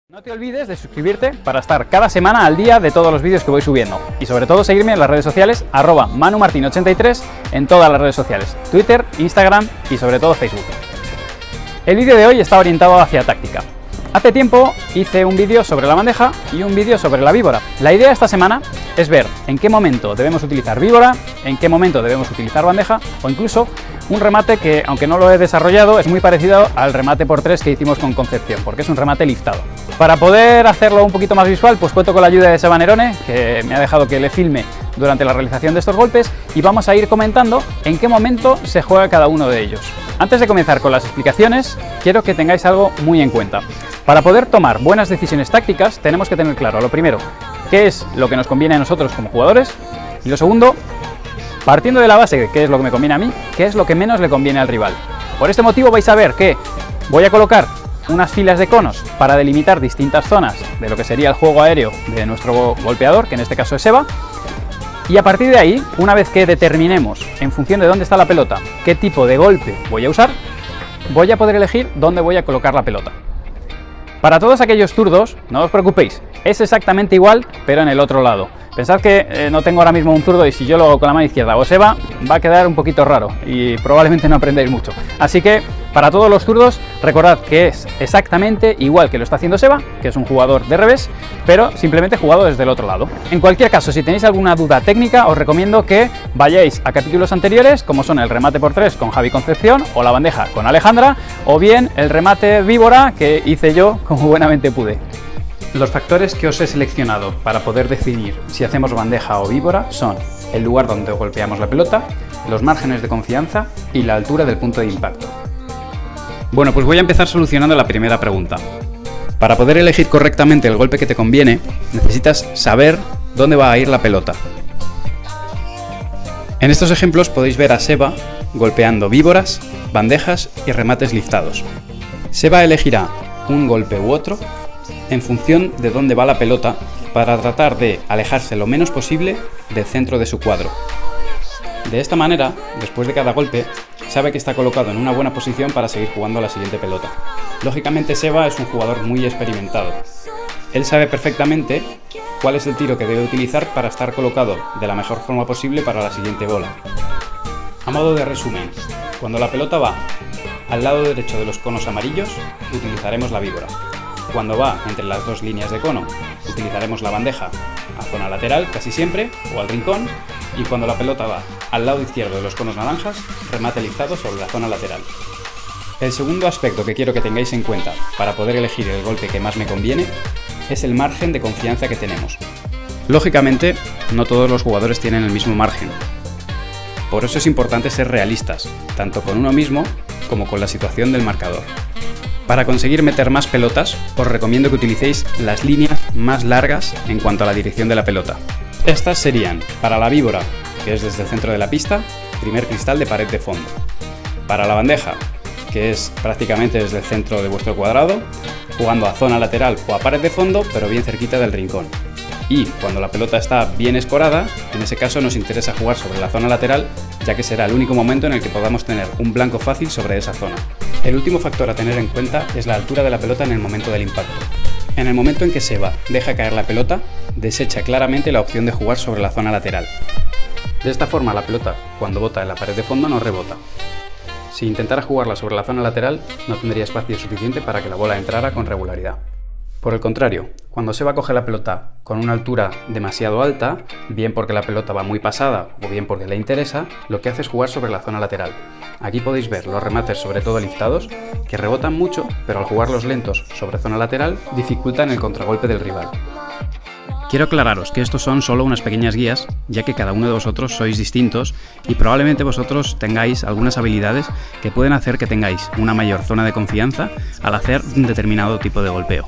No te olvides de suscribirte para estar cada semana al día de todos los vídeos que voy subiendo y sobre todo seguirme en las redes sociales @manumartin83 en todas las redes sociales, Twitter, Instagram y sobre todo Facebook. El vídeo de hoy está orientado hacia táctica. Hace tiempo hice un vídeo sobre la bandeja y un vídeo sobre la víbora. La idea esta semana es ver en qué momento debemos utilizar víbora, en qué momento debemos utilizar bandeja o incluso un remate que, aunque no lo he desarrollado, es muy parecido al remate por 3 que hicimos con Concepción, porque es un remate liftado. Para poder hacerlo un poquito más visual, pues cuento con la ayuda de Seba Nerone, que me ha dejado que le filme durante la realización de estos golpes, y vamos a ir comentando en qué momento se juega cada uno de ellos. Antes de comenzar con las explicaciones, quiero que tengáis algo muy en cuenta. Para poder tomar buenas decisiones tácticas, tenemos que tener claro, lo primero, qué es lo que nos conviene a nosotros como jugadores, y lo segundo, partiendo de la base de qué es lo que me conviene a mí, qué es lo que menos le conviene al rival. Por este motivo vais a ver que voy a colocar unas filas de conos para delimitar distintas zonas de lo que sería el juego aéreo de nuestro golpeador, que en este caso es Seba, y a partir de ahí, una vez que determinemos, en función de dónde está la pelota, qué tipo de golpe voy a usar, voy a poder elegir dónde voy a colocar la pelota. Para todos aquellos zurdos, no os preocupéis, es exactamente igual, pero en el otro lado. Pensad que no tengo ahora mismo un zurdo y si yo lo hago con la mano izquierda o Seba, va a quedar un poquito raro y probablemente no aprendáis mucho. Así que, para todos los zurdos, recordad que es exactamente igual que lo está haciendo Seba, que es un jugador de revés, pero simplemente jugado desde el otro lado. En cualquier caso, si tenéis alguna duda técnica, os recomiendo que vayáis a capítulos anteriores, como son el remate por 3 con Javi Concepción, o la bandeja con Alejandra, o bien el remate víbora que hice yo como buenamente pude. Los factores que os he seleccionado para poder decidir si hacemos bandeja o víbora son el lugar donde golpeamos la pelota, los márgenes de confianza y la altura del punto de impacto. Bueno, pues voy a empezar solucionando la primera pregunta. Para poder elegir correctamente el golpe que te conviene, necesitas saber dónde va a ir la pelota. En estos ejemplos podéis ver a Seba golpeando víboras, bandejas y remates liftados. Seba elegirá un golpe u otro en función de dónde va la pelota para tratar de alejarse lo menos posible del centro de su cuadro. De esta manera, después de cada golpe, sabe que está colocado en una buena posición para seguir jugando a la siguiente pelota. Lógicamente Seba es un jugador muy experimentado. Él sabe perfectamente cuál es el tiro que debe utilizar para estar colocado de la mejor forma posible para la siguiente bola. A modo de resumen, cuando la pelota va al lado derecho de los conos amarillos, utilizaremos la víbora. Cuando va entre las dos líneas de cono, utilizaremos la bandeja a zona lateral casi siempre, o al rincón, y cuando la pelota va al lado izquierdo de los conos naranjas, remate liftado sobre la zona lateral. El segundo aspecto que quiero que tengáis en cuenta para poder elegir el golpe que más me conviene es el margen de confianza que tenemos. Lógicamente, no todos los jugadores tienen el mismo margen. Por eso es importante ser realistas, tanto con uno mismo como con la situación del marcador. Para conseguir meter más pelotas, os recomiendo que utilicéis las líneas más largas en cuanto a la dirección de la pelota. Estas serían, para la víbora, que es desde el centro de la pista, primer cristal de pared de fondo. Para la bandeja, que es prácticamente desde el centro de vuestro cuadrado, jugando a zona lateral o a pared de fondo, pero bien cerquita del rincón. Y cuando la pelota está bien escorada, en ese caso nos interesa jugar sobre la zona lateral, ya que será el único momento en el que podamos tener un blanco fácil sobre esa zona. El último factor a tener en cuenta es la altura de la pelota en el momento del impacto. En el momento en que Seba deja caer la pelota, desecha claramente la opción de jugar sobre la zona lateral. De esta forma la pelota, cuando bota en la pared de fondo, no rebota. Si intentara jugarla sobre la zona lateral, no tendría espacio suficiente para que la bola entrara con regularidad. Por el contrario, cuando Seba coge la pelota con una altura demasiado alta, bien porque la pelota va muy pasada o bien porque le interesa, lo que hace es jugar sobre la zona lateral. Aquí podéis ver los remates, sobre todo liftados, que rebotan mucho, pero al jugarlos lentos sobre zona lateral, dificultan el contragolpe del rival. Quiero aclararos que estos son solo unas pequeñas guías, ya que cada uno de vosotros sois distintos y probablemente vosotros tengáis algunas habilidades que pueden hacer que tengáis una mayor zona de confianza al hacer un determinado tipo de golpeo.